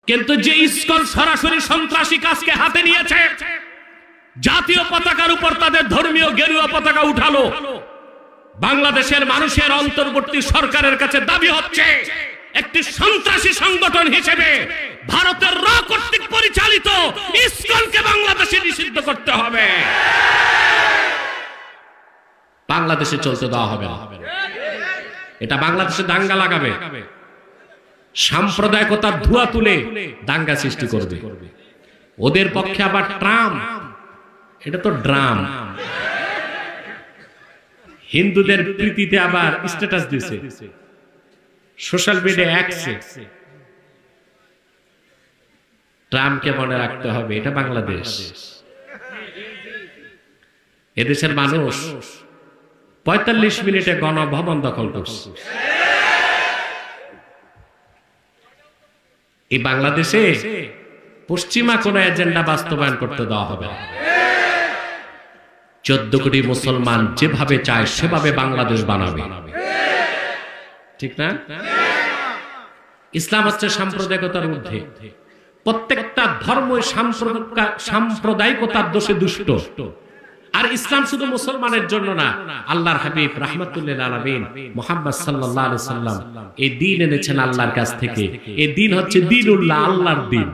কিন্তু যে ইসকন সরাসরি সন্ত্রাসী কাজকে হাতে নিয়েছে, জাতীয় পতাকার উপর তাদের ধর্মীয় গেরুয়া পতাকা উঠালো, বাংলাদেশের মানুষের অন্তর্বর্তী সরকারের কাছে দাবি হচ্ছে একটি সন্ত্রাসী সংগঠন হিসেবে ভারতের র কর্তৃক পরিচালিত ইসকনকে বাংলাদেশে নিষিদ্ধ করতে হবে, বাংলাদেশে চলতে দেওয়া হবে না। এটা বাংলাদেশে দাঙ্গা লাগাবে, সাম্প্রদায়িকতার ধোঁয়া তুলে দাঙ্গা সৃষ্টি করবে। ওদের পক্ষে আবার ট্রাম, এটা তো ড্রাম, হিন্দুদের প্রীতিতে আবার স্ট্যাটাস দিছে সোশ্যাল মিডিয়া অ্যাক্সেস। ট্রামকে মনে রাখতে হবে এটা বাংলাদেশ। এদেশের মানুষ ৪৫ মিনিটে গণভবন দখল করছে। এই বাংলাদেশে পশ্চিমা কোন এজেন্ডা বাস্তবায়ন করতে দেওয়া হবে না। ১৪ কোটি মুসলমান যেভাবে চায় সেভাবে বাংলাদেশ বানাবে, ঠিক না? ইসলাম হচ্ছে সাম্প্রদায়িকতার ঊর্ধ্বে। প্রত্যেকটা ধর্ম সাম্প্রদায়িকতার দোষে দুষ্ট। আর ইসলাম শুধু মুসলমানের জন্য না, আল্লাহর হাবিব রাহমাতুল্লিল আলামিন মুহাম্মদ সাল্লাল্লাহু আলাইহি সাল্লাম এই দ্বীন এনেছেন আল্লাহর কাছ থেকে। এই দ্বীন হচ্ছে দ্বীনুল্লাহ, আল্লাহর দ্বীন।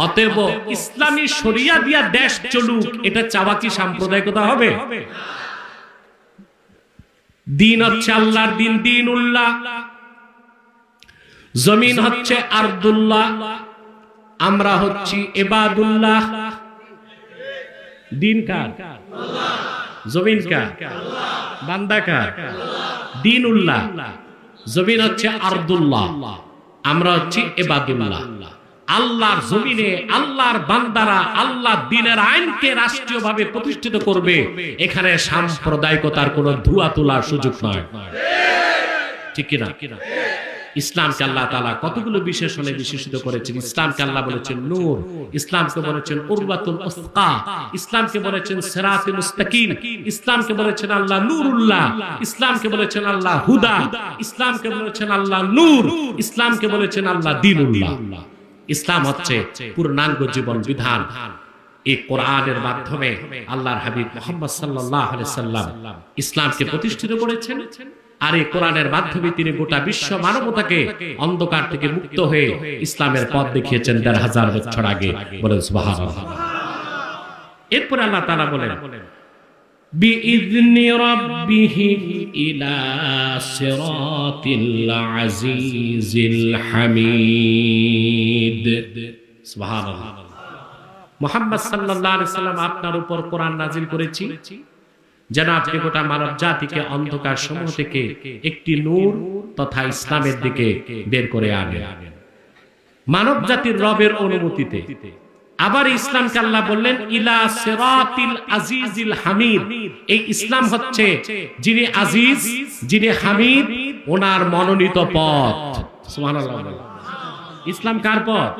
অতএব ইসলামী শরিয়া দিয়া দেশ চলুক, এটা চাওয়া কি সাম্প্রদায়িকতা হবে? দ্বীন হচ্ছে আল্লাহর দ্বীন, দ্বীনুল্লাহ। জমিন হচ্ছে আরদুল্লাহ, আমরা হচ্ছি ইবাদুল্লাহ। দ্বীন কার? জমিন কার? বান্দা কার? দ্বীনুল্লাহ। জমিন হচ্ছে আরদুল্লাহ, আমরা হচ্ছি ইবাদুল্লাহ। আল্লাহর জমিনে আল্লাহর বান্দারা আল্লাহ দ্বীনের আইনকে রাষ্ট্রীয়ভাবে প্রতিষ্ঠিত করবে। এখানে সাম্প্রদায়িকতার কোনো ধোঁয়া তোলার সুযোগ নয়, ঠিক কিনা? ইসলামকে আল্লাহ তাআলা কতগুলো বিশেষণে বিশেষিত করেছেন। ইসলামকে আল্লাহ বলেছেন নূর, ইসলামকে বলেছেন উরওয়াতুল উসকা, ইসলামকে বলেছেন সিরাতুল মুস্তাকিম, ইসলামকে বলেছেন আল্লাহ নূরুল্লাহ, ইসলামকে বলেছেন আল্লাহ হুদা, ইসলামকে বলেছেন আল্লাহ নূর, ইসলামকে বলেছেন আল্লাহ দ্বীনুল্লাহ। ইসলাম হচ্ছে পূর্ণাঙ্গ জীবন বিধান। এই কোরআনের মাধ্যমে আল্লাহর হাবিব মুহাম্মদ সাল্লাল্লাহু আলাইহি সাল্লাম ইসলামকে প্রতিষ্ঠিত করেছেন। আর এই কোরআনের মাধ্যমে তিনি গোটা বিশ্ব মানবতাকে অন্ধকার থেকে মুক্ত হয়ে ইসলামের পথ দেখিয়েছেন ১৫০০ বছর আগে। বলেন সুবহানাল্লাহ। এরপর আল্লাহ তাআলা বলেন বিইذনি রাব্বিহিম ইলা সিরাতিল আজিজিল হামিদ। সুবহানাল্লাহ। মুহাম্মদ সাল্লাল্লাহু আলাইহি সাল্লাম আপনার উপর কোরআন নাজিল করেছি যেন আপনি গোটা মানব জাতিকে অন্ধকার সমূহ থেকে একটি নূর তথা ইসলামের দিকে বের করে আনেন, মানব জাতির রবের অনুমতিতে। আবার ইসলামকে আল্লাহ বললেন ইলা সিরাতিল আজিজিল হামিদ। এই ইসলাম হচ্ছে যিনি আজিজ, যিনি হামিদ, ওনার মনোনীত পথ। সুবহানাল্লাহ। ইসলাম কার পথ?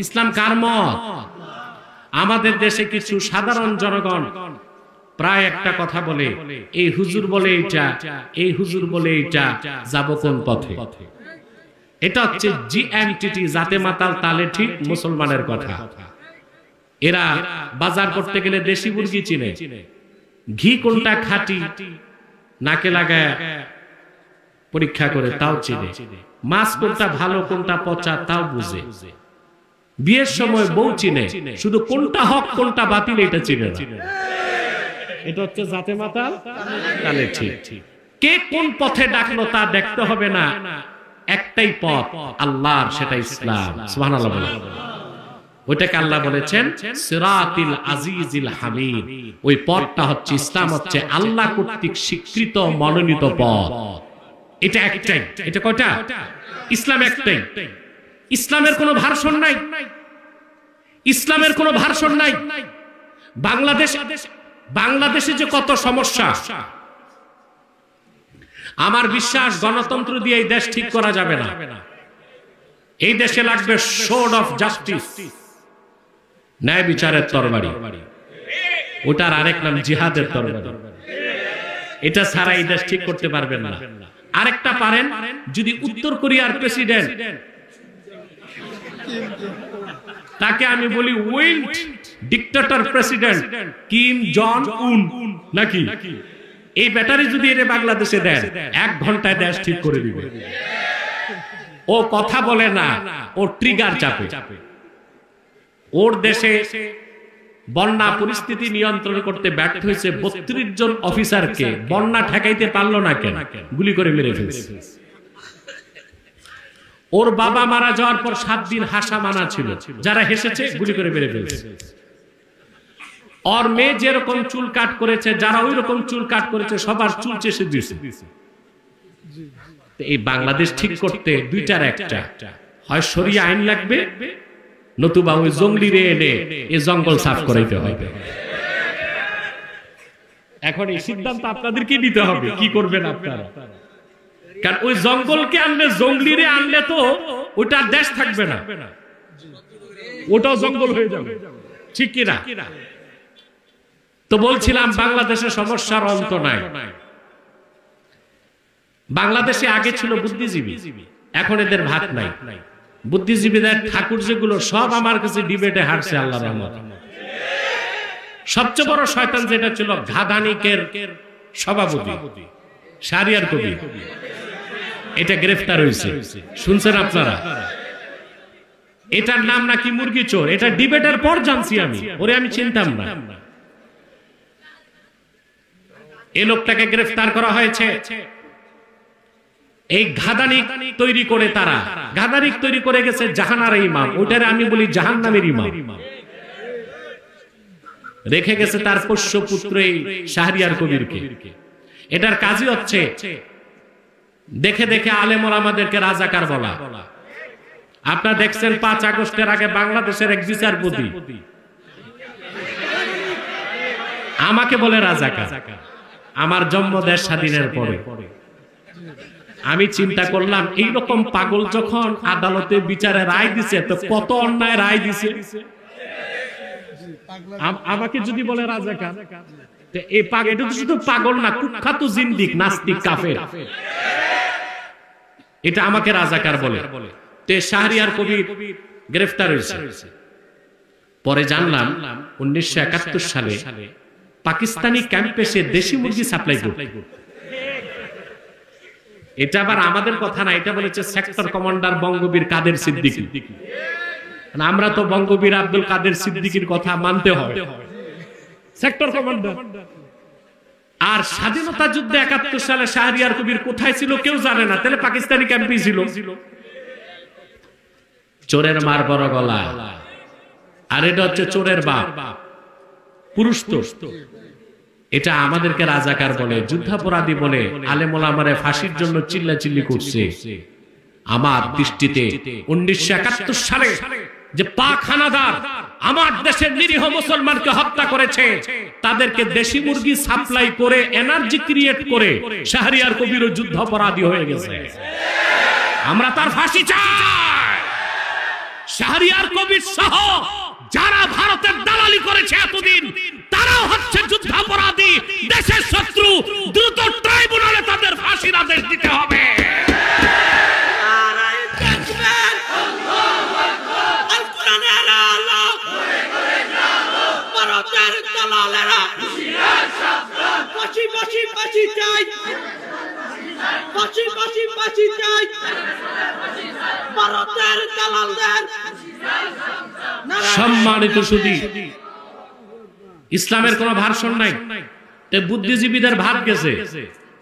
ইসলাম কার মত? আমাদের দেশে কিছু সাধারণ জনগণ প্রায় একটা কথা বলে, এই হুজুর বলে এটা, এই হুজুর বলে এটা, যাব কোন পথে? এটা হচ্ছে জিএমটিটি, জাতে মাতাল তালে ঠিক মুসলমানের কথা। এরা বাজার করতে গেলে দেশি মুরগি চিনে, ঘি কোনটা খাঁটি নাকে লাগায় পরীক্ষা করে তাও চিনে, মাছ কোনটা ভালো কোনটা পচা তাও বুঝে, বিয়ের সময় বউ চিনে, শুধু কোনটা হক কোনটা বাতিল এটা চিনে না। এটা হচ্ছে জাতে মাতাল তালে ঠিক। কে কোন পথে ডাকলো তা দেখতে হবে না, একটাই পথ আল্লাহর, সেটা ইসলাম। সুবহানাল্লাহ বলে। ওইটাকে আল্লাহ বলেছেন সিরাতিল আজিজিল হামিদ। ওই পথটা হচ্ছে ইসলাম, হচ্ছে আল্লাহ কর্তৃক স্বীকৃত মনোনীত পথ। এটা একটাই। এটা কয়টা? ইসলাম একটাই। ইসলামের কোনো ভার্সন নাই, ইসলামের কোনো ভার্সন নাই। বাংলাদেশে যে কত সমস্যা, আমার বিশ্বাস গণতন্ত্র দিয়ে এই দেশ ঠিক করা যাবে না। এই দেশে লাগবে সোর্ড অফ জাস্টিস, ন্যায় বিচারের তরবারি। ওটার আরেক নাম জিহাদের তরবারি। এটা ছাড়া এই দেশ ঠিক করতে পারবেন না। আরেকটা পারেন, যদি উত্তর কোরিয়ার প্রেসিডেন্ট তাকে আমি বলি উইন্ড ডিক্টেটর প্রেসিডেন্ট কিম জন উন নাকি? এই ব্যাটারি যদি এর বাংলাদেশে দেন 1 ঘন্টায় দেশ ঠিক করে দিবে। ও কথা বলে না, ও ট্রিগার চাপে। ওর দেশে বন্যা পরিস্থিতি নিয়ন্ত্রণ করতে ব্যর্থ হয়েছে 32 জন অফিসারকে বন্যা ঠেকাইতে পারলো না কেন? গুলি করে মেরে ফেলছে। ওর বাবা মারা যাওয়ার পর 7 দিন হাসা মানা ছিল, যারা হেসেছে গুলি করে মেরে ফেলছে। ওর মেয়ে যেরকম চুল কাট করেছে, যারা ওই রকম চুল কাট করেছে সবার চুল চেষে দিয়েছে। এই বাংলাদেশ ঠিক করতে দুইটার একটা, হয় শরিয়া আইন লাগবে, নতুবা ওই জঙ্গলি রে এনে এই জঙ্গল সাফ করাইতে হবে। এখন এই সিদ্ধান্ত আপনাদেরকে নিতে হবে, কি করবেন আপনারা। কারণ ওই জঙ্গলকে আনলে, জঙ্গলি রে আনলে তো ওইটার দেশ থাকবে না, ওটাও জঙ্গল হয়ে যাবে, ঠিক কিনা? তো বলছিলাম বাংলাদেশের সমস্যার অন্ত নাই। বাংলাদেশে আগে ছিল বুদ্ধিজীবী, এখন এদের ভাত নাই। বুদ্ধিজীবীদের ঠাকুর যেগুলো সব আমার কাছে ডিবেটে হারছে, আল্লাহর রহমতে। সবচেয়ে বড় শয়তান যেটা ছিল ঘাদানিকের সভাপতি শাহরিয়ার কবির, এটা গ্রেফতার হয়েছে, শুনছেন আপনারা? এটার নাম নাকি মুরগি চোর। এটা ডিবেটের পর জানছি আমি, ওরে আমি চিনতাম না। এই লোকটাকে গ্রেফতার করা হয়েছে। এই ঘাদানিক তৈরি করে, তারা ঘাদানিক তৈরি করে গেছে জাহানার ইমাম, ওইটারে আমি বলি জাহান্নামের ইমাম। রেখে গেছে তার পোষ্য পুত্র এই শাহরিয়ার কবিরকে। এটার কাজই হচ্ছে দেখে দেখে আলেম ওলামাদেরকে রাজাকার বলা। আপনারা দেখছেন 5 আগস্টের আগে বাংলাদেশের এক বিচারপতি আমাকে বলে রাজাকার, আমার জন্ম দেশ স্বাধীনের পরে। আমি চিন্তা করলাম এইরকম পাগল যখন আদালতে বিচারে রায় দিছে, তো কত অন্যায় রায় দিছে। আমাকে যদি বলে রাজাকার, এই পাগল, এটা তো শুধু পাগল না, কুখ্যাত জিন্দিক, নাস্তিক, কাফের। এটা আমাকে রাজাকার বলে। তে শাহরিয়ার কবির গ্রেফতার হয়েছে। পরে জানলাম 1971 সালে পাকিস্তানি ক্যাম্পে সে দেশি মুরগি সাপ্লাই করত। এটা আবার আমাদের কথা না, এটা বলেছে সেক্টর কমান্ডার বঙ্গবীর কাদের সিদ্দিকী। আমরা তো বঙ্গবীর আব্দুল কাদের সিদ্দিকীর কথা মানতে হবে, সেক্টর কমান্ডার। আর স্বাধীনতা যুদ্ধে 71 সালে শাহরিয়ার কবির কোথায় ছিল কেউ জানে না, তাহলে পাকিস্তানি ক্যাম্পে ছিল। চোরের মার বড় গলা, আর এটা হচ্ছে চোরের বাপ, পুরুষ তো। এটা আমাদেরকে রাজাকার বলে, যুদ্ধাপরাধী বলে, আলেম ওলামারে ফাঁসির জন্য চিল্লাচিল্লি করছে। আমার দৃষ্টিতে 1971 সালে যে পাক হানাদার আমার দেশের নিরীহ মুসলমানকে হত্যা করেছে, তাদেরকে দেশি মুরগি সাপ্লাই করে এনার্জি ক্রিয়েট করে শাহরিয়ার কবিরও যুদ্ধাপরাধী হয়ে গেছে। আমরা তার ফাঁসি চাই। শাহরিয়ার কবির সহ যারা ভারতের দালালি করেছে এতদিন, তারাও হচ্ছে যুদ্ধাপরাধী, দেশের শত্রু। দ্রুত ট্রাইব্যুনালে তাদের ফাঁসির আদেশ দিতে হবে। সম্মানিত সুধী, ইসলামের কোন ভার্সন নাই। বুদ্ধিজীবীদের ভাত গেছে,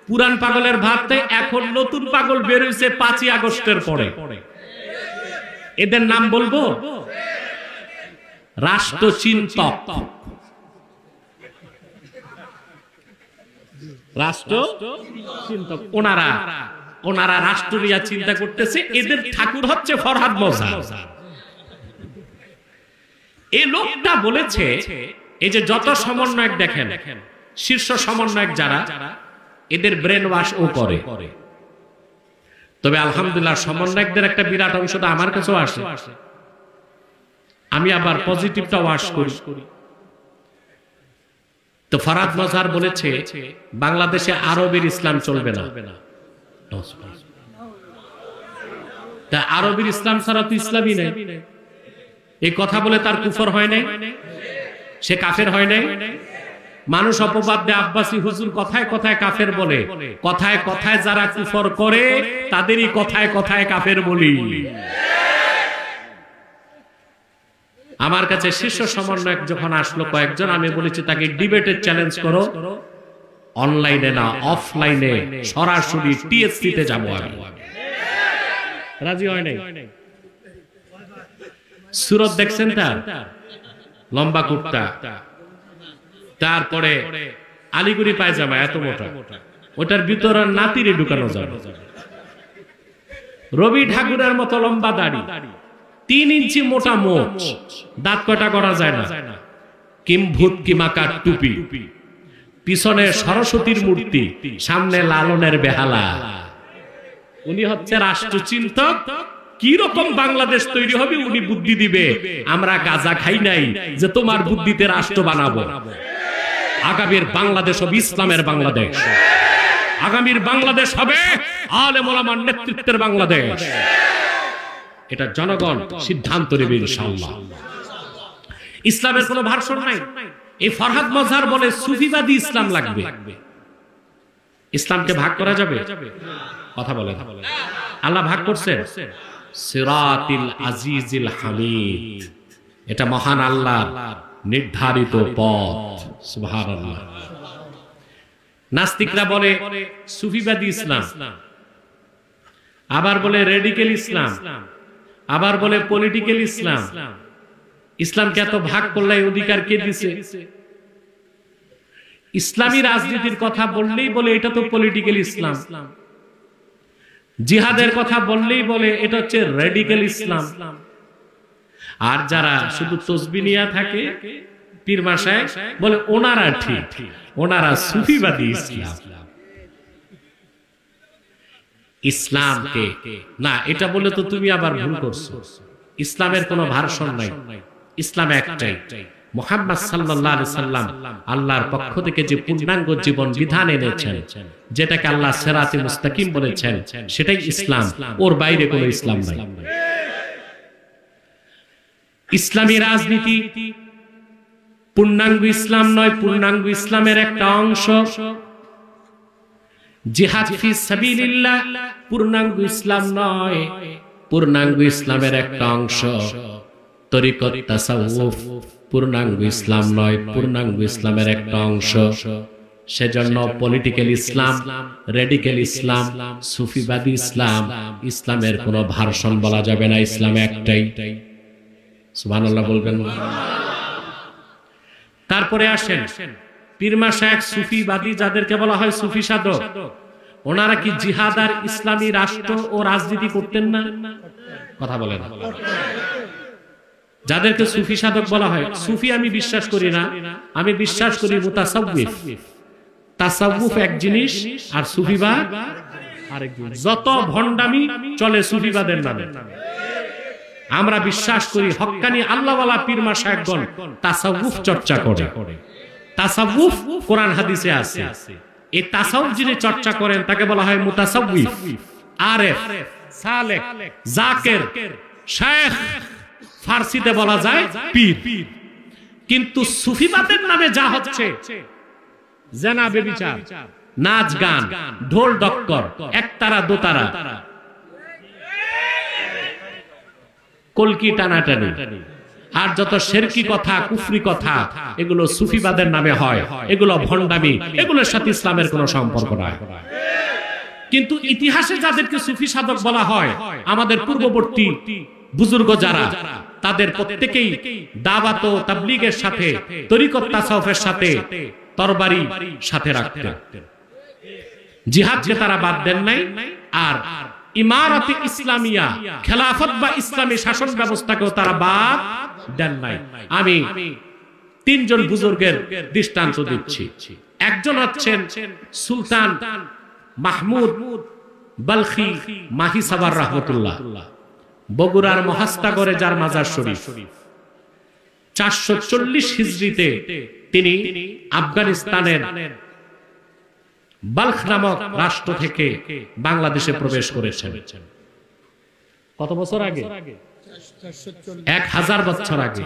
পুরান পাগলের ভাতে এখন নতুন পাগল বের হয়েছে 5ই আগস্টের পরে। এদের নাম বলবো রাষ্ট্রচিন্তক। রাষ্ট্রচিন্তক ওনারা রাষ্ট্র নিয়ে চিন্তা করতেছে। এদের ঠাকুর হচ্ছে ফরহাদ মজহার। এই লোকটা বলেছে, এই যে যত সমন্বয়ক দেখেন, শীর্ষ সমন্বয়ক যারা, এদের ব্রেন ওয়াশ ও করে। তবে আলহামদুলিল্লাহ সমন্বয়কদের একটা বিরাট অংশ তো আমার কাছেও আসে, আমি আবার পজিটিভটা ওয়াশ করি। তো ফরহাদ মজহার বলেছে বাংলাদেশে আরবের ইসলাম চলবে না। তা আরবের ইসলাম ছাড়া তো ইসলামই নেই। এই কথা বলে তার কুফর হয় নাই, সে কাফের হয় নাই। মানুষ অপবাদ দেয় আব্বাসী হুজুর কথায় কথায় কাফের বলে, কথায় কথায় যারা কুফর করে তাদেরই কথায় কথায় কাফের বলি। আমার কাছে শীর্ষ সমন্বয়ক যখন আসলো কয়েকজন, আমি বলেছি তাকে ডিবেটে চ্যালেঞ্জ করো, অনলাইনে না অফলাইনে, সরাসরি টিএসসি তে যাবো আমি। রাজি হয় নাই। সুরত দেখছেন তার, লম্বা কুর্তা, তারপরে আলিগুড়ি পায়জামা এত মোটা, ওটার ভিতরে নাতিরে ঢুকানো যাবে। রবি ঠাকুরের মতো লম্বা দাড়ি, 3 ইঞ্চি মোটা মোচ, দাঁত কটা করা যায় না, কিম্ভূত কিমাকার টুপি, পিছনে সরস্বতীর মূর্তি, সামনে লালনের বেহালা। উনি হচ্ছে রাষ্ট্রচিন্তক। কি রকম বাংলাদেশ তৈরি হবে উনি বুদ্ধি দিবে। আমরা গাঁজা খাই নাই যে তোমার বুদ্ধিতে রাষ্ট্র বানাবো। আগামীর বাংলাদেশ হবে ইসলামের বাংলাদেশ, আগামীর বাংলাদেশ হবে আলেম ওলামার নেতৃত্বের বাংলাদেশ। এটা জনগণ সিদ্ধান্ত নেবে ইনশাআল্লাহ। ইসলামের কোনো ভার্সন নাই। এই ফরহাদ মজহার বলে সুফিবাদী ইসলাম লাগবে। ইসলামকে ভাগ করা যাবে? কথা বলে আল্লাহ ভাগ করছেন সিরাতিল আজিজিল হামিদ, এটা মহান আল্লাহর নির্ধারিত পথ। সুবহানাল্লাহ। নাস্তিকরা বলে সুফিবাদী ইসলাম, আবার বলে রেডিক্যাল ইসলাম, আবার বলে পলিটিক্যাল ইসলাম। ইসলামকে এত ভাগ করলে অধিকার কে দিছে? ইসলামী রাজনীতির কথা বললেই বলে এটা তো পলিটিক্যাল ইসলাম, জিহাদের কথা বললেই বলে এটা হচ্ছে রেডিক্যাল ইসলাম। আর যারা শুধু তসবিহ নিয়ে থাকে পীর মাসায় বলে ওনারা ঠিক, ওনারা সুফিবাদী ইসলাম। ইসলামকে না এটা বলে তো তুমি আবার ভুল করছো। ইসলামের কোনো ভার্সন নাই, ইসলাম একটাই। মুহাম্মদ সাল্লাল্লাহু আলাইহি সাল্লাম আল্লাহর পক্ষ থেকে যে পূর্ণাঙ্গ জীবন বিধান এনেছেন, যেটাকে আল্লাহ সিরাতে মুস্তাকিম বলেছেন, সেটাই ইসলাম। ওর বাইরে কোনো ইসলাম নাই। ইসলামী রাজনীতি পূর্ণাঙ্গ ইসলাম নয়, পূর্ণাঙ্গ ইসলামের একটা অংশ। জিহাদ ফি সাবিলিল্লাহ পূর্ণাঙ্গ ইসলাম নয়, পূর্ণাঙ্গ ইসলামের একটা অংশ। তরিকত তাসাউফ পূর্ণাঙ্গ ইসলাম নয়, পূর্ণাঙ্গ ইসলামের একটা অংশ। সেজন্য পলিটিক্যাল ইসলাম, রেডিক্যাল ইসলাম, সুফিবাদী ইসলাম, ইসলামের কোনো ভার্সন বলা যাবে না। ইসলাম একটাই। সুবহানাল্লাহ বলবেন। তারপরে আসেন পীর মাশায়েখ সুফিবাদী, যাদেরকে বলা হয় সুফি সাধক, ওনারা কি জিহাদ আর ইসলামী রাষ্ট্র ও রাজনীতি করতেন না? কথা বলেন। যাদেরকে সুফি সাধক বলা হয়, সুফি আমি বিশ্বাস করি না, আমি বিশ্বাস করি মুতাসাউফ। তাসাউফ এক জিনিস আর সুফিবাদ আরেক জিনিস। যত ভণ্ডামি চলে সুফিবাদের নামে। আমরা বিশ্বাস করি হক্কানি আল্লাহওয়ালা পীর মাশায়েখগণ তাসাউফ চর্চা করে। তাসাউফ কোরআন হাদিসে আছে। এই তাসাউফ যিনি চর্চা করেন তাকে বলা হয় মুতাসাউফ, আরেফ, সালেক, জাকের, শায়েখ, ফার্সিতে বলা যায় পীর। কিন্তু সুফিবাদের নামে যা হচ্ছে, জেনা, বেবিচার, নাচ গান, ঢোল ডক্কর, একতারা দোতারা, কলকি টানাটানি, আর যত শিরকি কথা, কুফরি কথা, এগুলো সুফিবাদের নামে হয়। এগুলো ভণ্ডামি, এগুলোর সাথে ইসলামের কোনো সম্পর্ক নাই। কিন্তু ইতিহাসে যাদেরকে সুফি সাধক বলা হয়, আমাদের পূর্ববর্তী বুজুর্গ যারা, তাদের প্রত্যেকেই দাওয়াত ও তাবলীগের সাথে, তরিকত তাসাউফের সাথে তরবারি সাথে রাখতেন। জিহাদকে তারা বাদ দেন নাই। আর ইমারতে ইসলামিয়া, খেলাফত বা ইসলামী শাসন ব্যবস্থাকেও তারা বাদ দেন নাই। আমি 3 জন বুজুর্গের দৃষ্টান্ত দিচ্ছি। একজন হচ্ছেন সুলতান মাহমুদ বালখি মাহি সাবার রাহমাতুল্লাহ, বগুড়ার মহাস্তাগরে যার মাজার শরীফ। 440 হিজরিতে তিনি আফগানিস্তানের বালখ নামক রাষ্ট্র থেকে বাংলাদেশে প্রবেশ করেছেন। কত বছর আগে? 1000 বছর আগে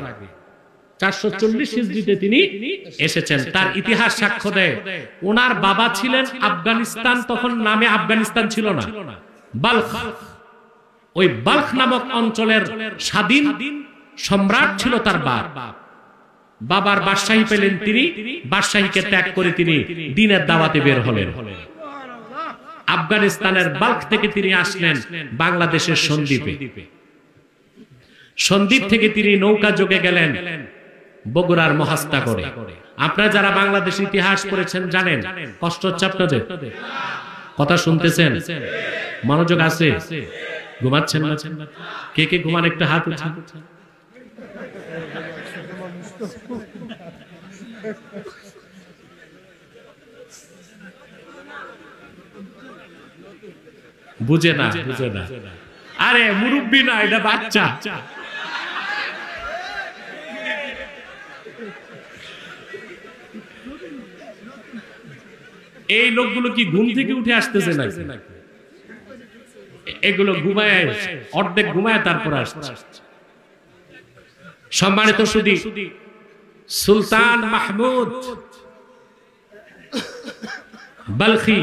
440 হিজরিতে তিনি এসেছেন। তার ইতিহাস সাক্ষ্য দেয় ওনার বাবা ছিলেন আফগানিস্তান, তখন নামে আফগানিস্তান ছিল না, বাল্খ। ওই বাল্খ নামক অঞ্চলের স্বাধীন সম্রাট ছিল তার বাপ। বাবার বাদশাহী পেলেন তিনি, বাদশাহীকে ত্যাগ করে তিনি দ্বীনের দাওয়াতে বের হলেন। আফগানিস্তানের বাল্খ থেকে তিনি আসলেন বাংলাদেশের সন্দ্বীপে। সন্দ্বীপ থেকে তিনি নৌকা যোগে গেলেন বগুড়ার মহাস্তা করে। আপনারা যারা বাংলাদেশ ইতিহাস পড়েছেন জানেন, কষ্ট হচ্ছে আপনাদের? কথা শুনতেছেন? মনোযোগ আছে? ঘুমাচ্ছেন না? কে কে ঘুমান একটা হাত উঠান। বুঝে না, বুঝে না। আরে মুরব্বী না, এটা বাচ্চা। এই লোকগুলো কি ঘুম থেকে উঠে আসতেছে নাকি? এগুলো ঘুমায়, অর্ধেক ঘুমায় তারপর আসছে। সম্মানিত সুধী, সুলতান মাহমুদ বালখি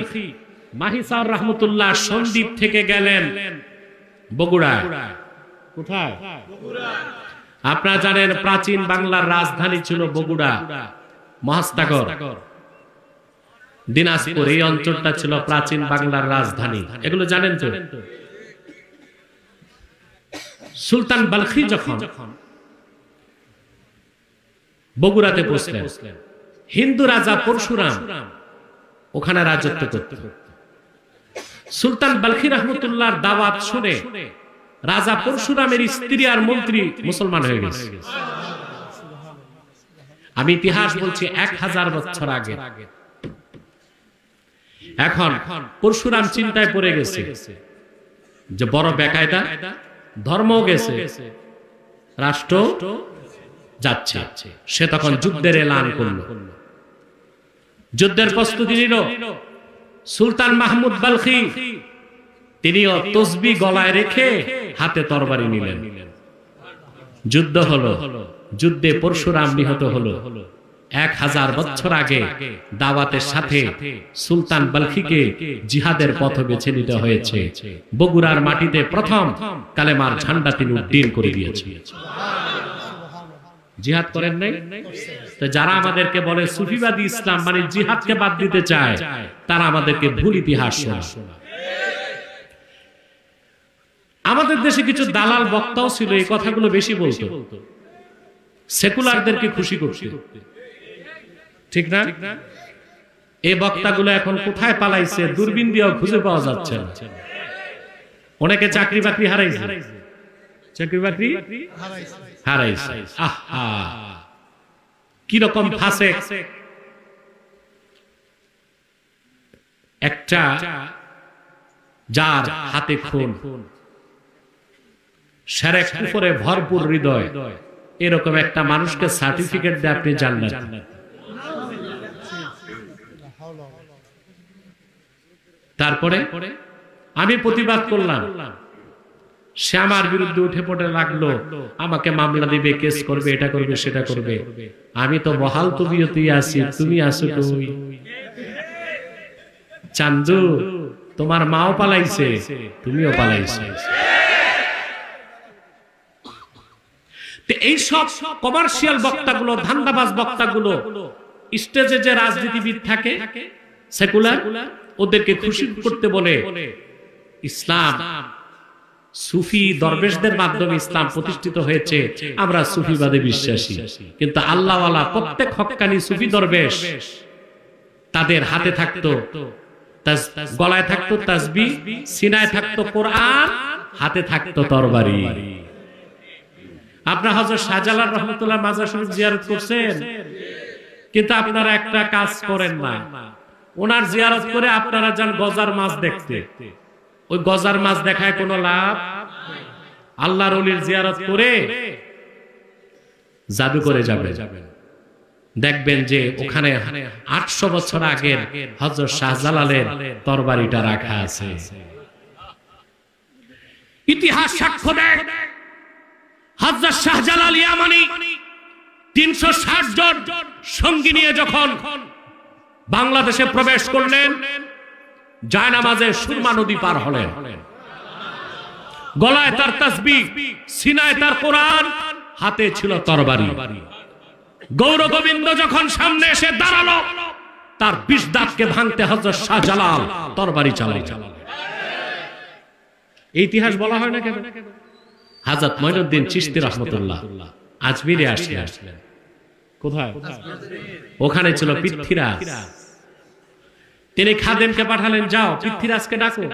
মাহিসার রহমতুল্লাহ সন্দ্বীপ থেকে গেলেন বগুড়ায়। কোথায়? আপনারা জানেন প্রাচীন বাংলার রাজধানী ছিল বগুড়া, মহাস্তাগর, দিনাজপুর। এই অঞ্চলটা ছিল প্রাচীন বাংলার রাজধানী, এগুলো জানেন তো? সুলতান বালখি যখন বগুড়াতে বসলেন, হিন্দু রাজা পরশুরাম ওখানে রাজত্ব করত। সুলতান বালখি রহমতুল্লাহর দাওয়াত শুনে রাজা পরশুরামের স্ত্রী আর মন্ত্রী মুসলমান হয়ে গেছে। আমি ইতিহাস বলছি 1000 বছর আগে। এখন পরশুরাম চিন্তায় পড়ে গেছে যে বড় বেকায়দা, ধর্ম গেছে, রাষ্ট্র যাচ্ছে। সে তখন যুদ্ধের এলান করল, যুদ্ধের প্রস্তুতি নিল। সুলতান মাহমুদ বালখি তিনিও তসবি গলায় রেখে হাতে তরবারি নিলেন। যুদ্ধ হলো, যুদ্ধে পরশুরাম নিহত হলো। 1000 বছর আগে দাওয়াতের সাথে সুলতান বালখিকে জিহাদের পথ বেছে নিতে হয়েছে। বগুড়ার মাটিতে প্রথম কালেমার ঝান্ডা তিনি উড্ডীন করে দিয়েছেন। জিহাদ করেন নাই? তো যারা আমাদেরকে বলে সুফিবাদী ইসলাম মানে জিহাদকে বাদ দিতে চায়, তারা আমাদেরকে ভুল ইতিহাস শোনায়। আমাদের দেশে কিছু দালাল বক্তাও ছিল, এই কথাগুলো বেশি বলতো, সেকুলারদেরকে খুশি করতে। ঠিক না? এই বক্তাগুলো এখন কোথায় পালাইছে? দূরবীন দিয়েও খুঁজে পাওয়া যাচ্ছে না। অনেকে চাকরি বাকরি হারাইছে, চাকরি বাকরি হারাইছে। আহা, কি রকম ফাসেক! একটা যার হাতে খুন, শিরক কুফরে ভরপুর হৃদয়, এরকম একটা মানুষকে সার্টিফিকেট দিয়ে আপনি জান্নাত। তারপরে আমি প্রতিবাদ করলাম, সে আমার বিরুদ্ধে উঠে পড়ে লাগলো, আমাকে মামলা দিবে, কেস করবে, এটা করবে, সেটা করবে। আমি তো বহাল তবিয়তেই আছি, তুমি আছো কই? চান্দু, তোমার মাও পালাইছে, তুমিও পালাইছে। এই সব কমার্শিয়াল বক্তাগুলো, ধান্দাবাজ বক্তাগুলো, স্টেজে যে রাজনীতিবিদ থাকে সেকুলার, ওদেরকে খুশি করতে বলে ইসলাম, সুফি দরবেশদের মাধ্যমে ইসলাম প্রতিষ্ঠিত হয়েছে, আমরা সুফিবাদে বিশ্বাসী। কিন্তু আল্লাহওয়ালা প্রত্যেক হক্কানি সুফি দরবেশ, তাদের হাতে থাকতো, গলায় থাকতো তাসবিহ, সিনায় থাকতো কোরআন, হাতে থাকতো তরবারি। আপনারা হযরত শাহজালাল রহমাতুল্লাহ মাজার শরীফ জিয়ারত করছেন, কিন্তু আপনারা একটা কাজ করেন না। ওনার জিয়ারত করে আপনারা যান গজার মাছ দেখতে, ওই গজার মাছ দেখায় কোনো লাভ? আল্লাহর ওলির জিয়ারত করে জাদু করে যাবেন, দেখবেন যে ওখানে 800 বছর আগের হযরত শাহজালালের তরবারিটা রাখা আছে। ইতিহাস সাক্ষ্য দেয় হযরত শাহজালাল ইয়ামানি 360 জন সঙ্গী নিয়ে যখন বাংলাদেশে প্রবেশ করলেন, জায়নামাজে সুরমা নদী পার হলেন, গলায় তার তাসবিহ, সিনায় তার কোরআন, হাতে ছিল তরবারি। গৌর গোবিন্দ যখন সামনে এসে দাঁড়ালো, তার 20 দাঁতকে ভাঙতে হযরত শাহজালাল তরবারি চালালেন। এই ইতিহাস বলা হয় না কেন? হযরত মঈনুদ্দিন চিশতি রাহমাতুল্লাহ আজমিরে আসলেন। কোথায়? ওখানে ছিল পৃথ্বীরাজ। তিনি খাদেমকে পাঠালেন, যাও পৃথ্বীরাজকে ডাকো।